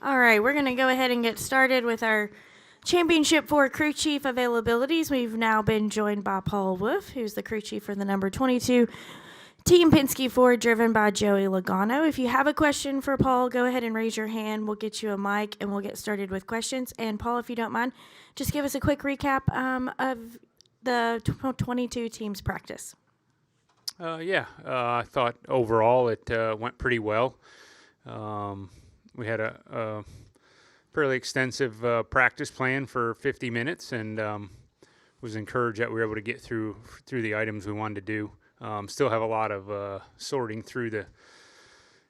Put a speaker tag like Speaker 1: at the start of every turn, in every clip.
Speaker 1: All right, we're going to go ahead and get started with our Championship 4 crew chief availabilities. We've now been joined by Paul Wolfe, who's the crew chief for the number 22 Team Penske Ford, driven by Joey Logano. If you have a question for Paul, go ahead and raise your hand. We'll get you a mic, and we'll get started with questions. And Paul, if you don't mind, just give us a quick recap of the 22 teams practice.
Speaker 2: I thought overall it went pretty well. We had a fairly extensive practice plan for 50 minutes, and was encouraged that we were able to get through the items we wanted to do. Still have a lot of sorting through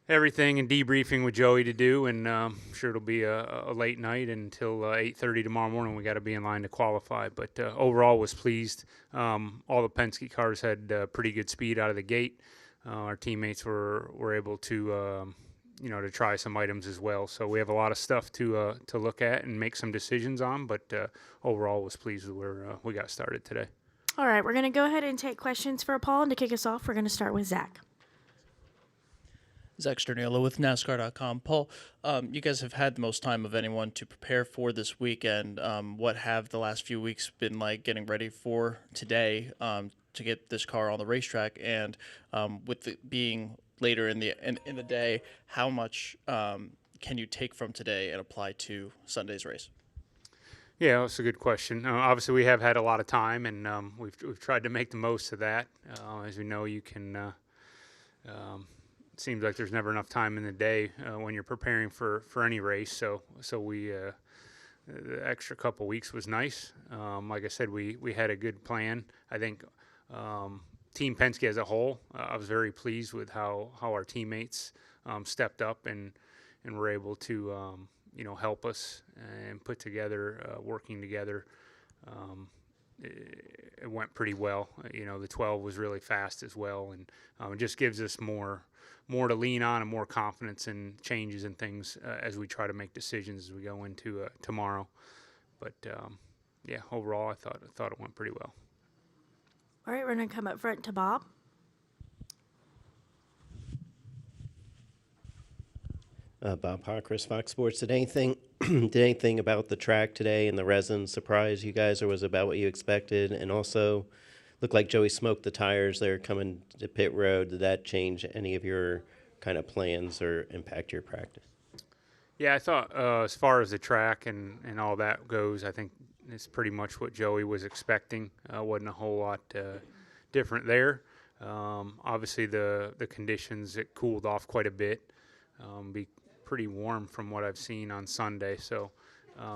Speaker 2: everything and debriefing with Joey to do, and I'm sure it'll be a late night until 8:30 tomorrow morning. We got to be in line to qualify, but overall was pleased. All the Penske cars had pretty good speed out of the gate. Our teammates were able to to try some items as well. So we have a lot of stuff to look at and make some decisions on, but overall was pleased with where we got started today.
Speaker 1: All right, we're going to go ahead and take questions for Paul, and to kick us off, we're going to start with Zach.
Speaker 3: Zach Sterniola with NASCAR.com. Paul, you guys have had the most time of anyone to prepare for this weekend. What have the last few weeks been like getting ready for today to get this car on the racetrack? And with it being later in the day, how much can you take from today and apply to Sunday's race?
Speaker 2: Yeah, that's a good question. Obviously, we have had a lot of time, and we've tried to make the most of that. As we know, you can. It seems like there's never enough time in the day when you're preparing for any race. So we the extra couple weeks was nice. Like I said, we had a good plan. I think Team Penske as a whole, I was very pleased with how our teammates stepped up and were able to help us and put together, working together. It went pretty well. The 12 was really fast as well, and it just gives us more to lean on and more confidence in changes and things as we try to make decisions as we go into tomorrow. But overall, I thought it went pretty well.
Speaker 1: All right, we're going to come up front to Bob.
Speaker 4: Bob Chris Fox Sports. Did anything about the track today and the resin surprise you guys, or was it about what you expected? And also, looked like Joey smoked the tires there coming to pit road. Did that change any of your kind of plans or impact your practice?
Speaker 2: Yeah, I thought as far as the track and all that goes, I think it's pretty much what Joey was expecting. Wasn't a whole lot different there. Obviously, the conditions, it cooled off quite a bit. Be pretty warm from what I've seen on Sunday, so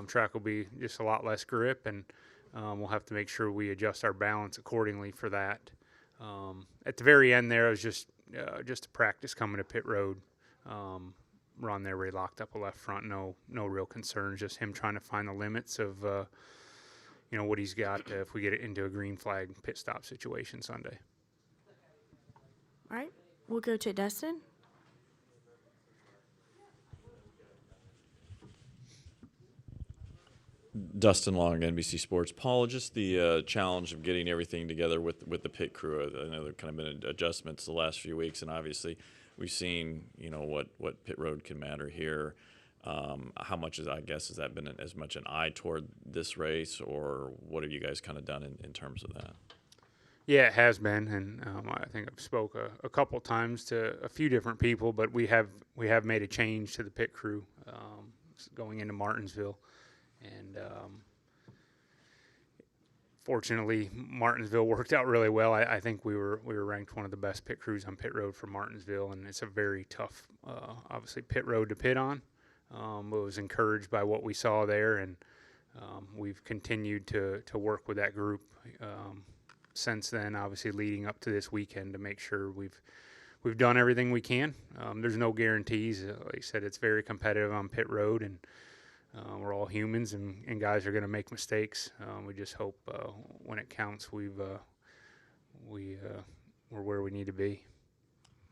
Speaker 2: track will be just a lot less grip, and we'll have to make sure we adjust our balance accordingly for that. At the very end there, it was just a practice coming to pit road. Run there where he locked up a left front, no real concerns, just him trying to find the limits of what he's got if we get it into a green flag pit stop situation Sunday.
Speaker 1: All right, we'll go to Dustin.
Speaker 5: Dustin Long, NBC Sports. Paul, just the challenge of getting everything together with the pit crew. I know there kind of been adjustments the last few weeks, and obviously we've seen what pit road can matter here. How much has that been as much an eye toward this race, or what have you guys kind of done in terms of that?
Speaker 2: Yeah, it has been, and I think I've spoke a couple times to a few different people, but we have made a change to the pit crew going into Martinsville. And fortunately, Martinsville worked out really well. I think we were ranked one of the best pit crews on pit road for Martinsville, and it's a very tough, obviously, pit road to pit on. I was encouraged by what we saw there, and we've continued to work with that group since then, obviously leading up to this weekend, to make sure we've done everything we can. There's no guarantees. Like I said, it's very competitive on pit road, and we're all humans, and guys are going to make mistakes. We just hope when it counts, we're where we need to be.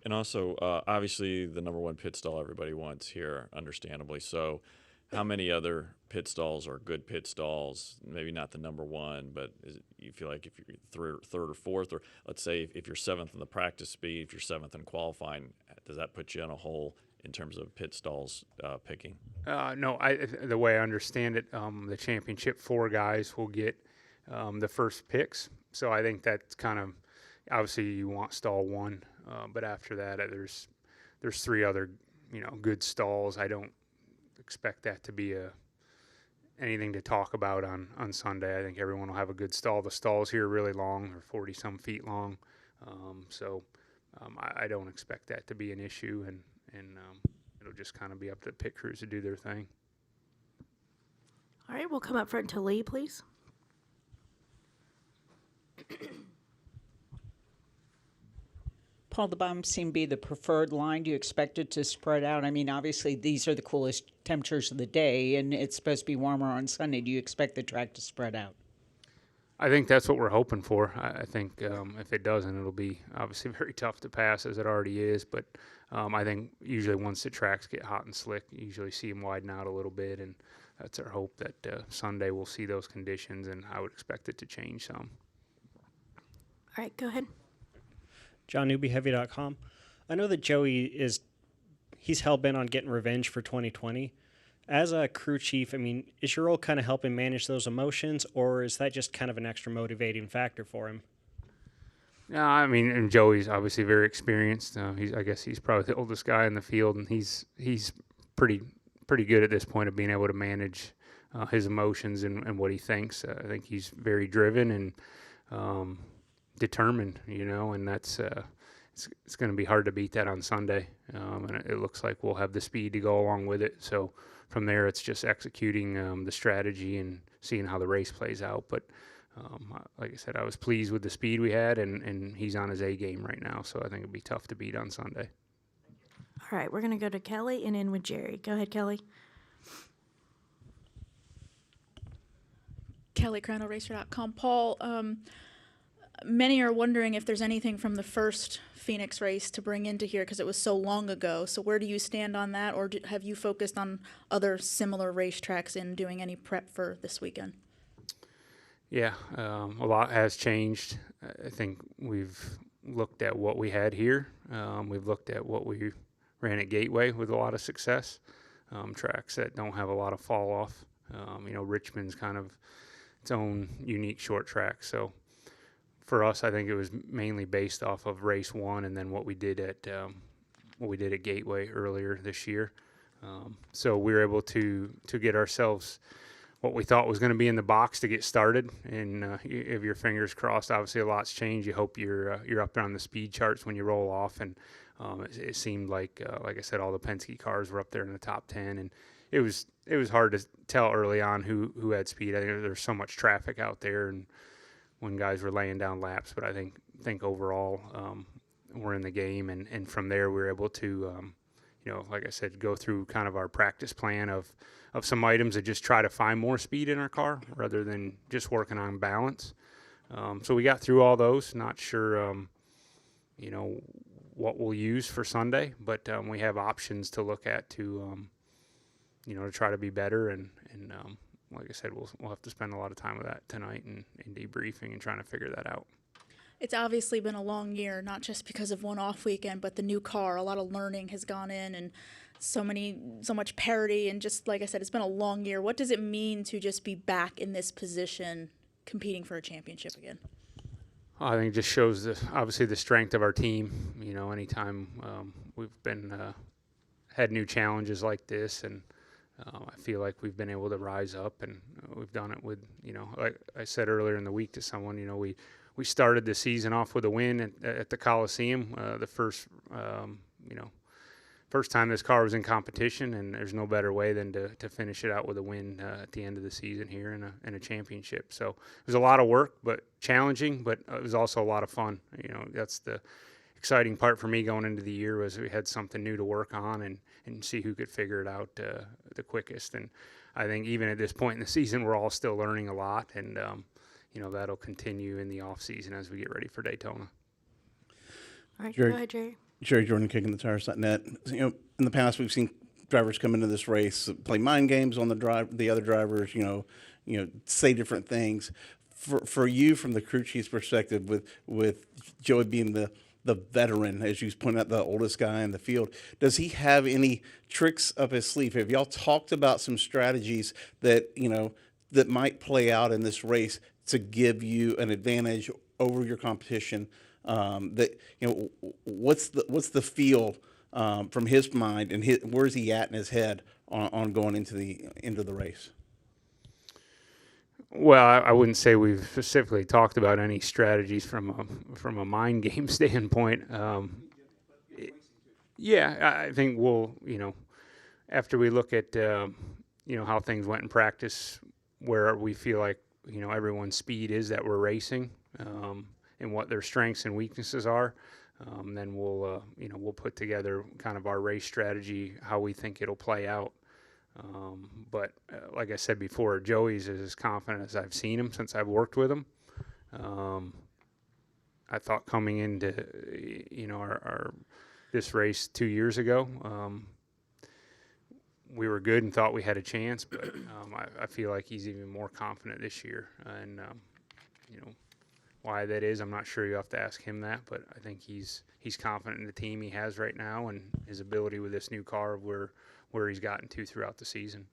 Speaker 5: And also, obviously, the number one pit stall everybody wants here, understandably so. How many other pit stalls are good pit stalls? Maybe not the number one, but you feel like if you're third or fourth, or let's say if you're seventh in the practice speed, if you're seventh in qualifying, does that put you on a whole in terms of pit stalls picking?
Speaker 2: No, the way I understand it, the championship 4 guys will get the first picks. So I think that's kind of, obviously you want stall 1, but after that there's 3 other good stalls. I don't expect that to be anything to talk about on Sunday. I think everyone will have a good stall. The stalls here are really long; they're 40-some feet long. I don't expect that to be an issue, and it'll just kind of be up to the pit crews to do their thing.
Speaker 1: All right, we'll come up front to Lee, please.
Speaker 6: Paul, the bombs seem to be the preferred line. Do you expect it to spread out? I mean, obviously, these are the coolest temperatures of the day, and it's supposed to be warmer on Sunday. Do you expect the track to spread out?
Speaker 2: I think that's what we're hoping for. I think if it doesn't, it'll be obviously very tough to pass, as it already is. But I think usually once the tracks get hot and slick, you usually see them widen out a little bit, and that's our hope that Sunday we'll see those conditions, and I would expect it to change some.
Speaker 1: All right, go ahead.
Speaker 7: JohnNewbyHeavy.com. I know that he's hell-bent on getting revenge for 2020. As a crew chief, I mean, is your role kind of helping manage those emotions, or is that just kind of an extra motivating factor for him?
Speaker 2: Yeah, I mean, and Joey's obviously very experienced. I guess he's probably the oldest guy in the field, and he's pretty good at this point of being able to manage his emotions and what he thinks. I think he's very driven and determined, and that's it's going to be hard to beat that on Sunday. And it looks like we'll have the speed to go along with it. So from there, it's just executing the strategy and seeing how the race plays out. But like I said, I was pleased with the speed we had, and he's on his A game right now. So I think it'll be tough to beat on Sunday.
Speaker 1: All right, we're going to go to Kelly and in with Jerry. Go ahead, Kelly.
Speaker 8: Kelly, CrownRacer.com. Paul, many are wondering if there's anything from the first Phoenix race to bring into here because it was so long ago. So where do you stand on that, or have you focused on other similar racetracks in doing any prep for this weekend?
Speaker 2: Yeah, a lot has changed. I think we've looked at what we had here. We've looked at what we ran at Gateway with a lot of success, tracks that don't have a lot of fall off. Richmond's kind of its own unique short track. So for us, I think it was mainly based off of race 1 and then what we did at Gateway earlier this year. So we were able to get ourselves what we thought was going to be in the box to get started. And you have your fingers crossed. Obviously, a lot's changed. You hope you're up there on the speed charts when you roll off. And it seemed like I said, all the Penske cars were up there in the top 10. And it was hard to tell early on who had speed. I think there's so much traffic out there, and when guys were laying down laps. But I think overall we're in the game, and from there we were able to, like I said, go through kind of our practice plan of some items that just try to find more speed in our car rather than just working on balance. So we got through all those. Not sure, what we'll use for Sunday, but we have options to look at to try to be better. And like I said, we'll have to spend a lot of time with that tonight and debriefing and trying to figure that out.
Speaker 8: It's obviously been a long year, not just because of one off weekend, but the new car. A lot of learning has gone in, and so much parity, and just like I said, it's been a long year. What does it mean to just be back in this position, competing for a championship again?
Speaker 2: I think it just shows obviously the strength of our team. Anytime we've been had new challenges like this, and I feel like we've been able to rise up, and we've done it with, like I said earlier in the week to someone, we started the season off with a win at the Coliseum, the first time this car was in competition, and there's no better way than to finish it out with a win at the end of the season here in a championship. So it was a lot of work, but challenging, but it was also a lot of fun. That's the exciting part for me going into the year, was we had something new to work on and see who could figure it out the quickest. And I think even at this point in the season, we're all still learning a lot, and that'll continue in the off season as we get ready for Daytona.
Speaker 1: All right,
Speaker 9: Jerry.
Speaker 1: go ahead, Jerry.
Speaker 9: Jerry Jordan, kicking the tires.net. In the past, we've seen drivers come into this race, play mind games on the other drivers, say different things. For you, from the crew chief's perspective, with Joey being the the veteran, as you point out, the oldest guy in the field. Does he have any tricks up his sleeve? Have y'all talked about some strategies that, that might play out in this race to give you an advantage over your competition? What's the feel from his mind, and where's he at in his head on going into the race?
Speaker 2: Well, I wouldn't say we've specifically talked about any strategies from a mind game standpoint. Yeah, I think we'll, after we look at, how things went in practice, where we feel like, everyone's speed is that we're racing, and what their strengths and weaknesses are, then we'll put together kind of our race strategy, how we think it'll play out. But like I said before, Joey's as confident as I've seen him since I've worked with him. I thought coming into, our this race 2 years ago, we were good and thought we had a chance, but I feel like he's even more confident this year. And, why that is, I'm not sure. You have to ask him that, but I think he's confident in the team he has right now and his ability with this new car where he's gotten to throughout the season.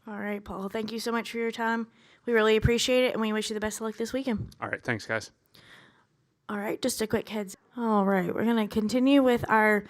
Speaker 1: All right, Paul. Thank you so much for your time. We really appreciate it, and we wish you the best of luck this weekend.
Speaker 2: All right, thanks, guys.
Speaker 1: All right, just a quick heads. All right, we're going to continue with our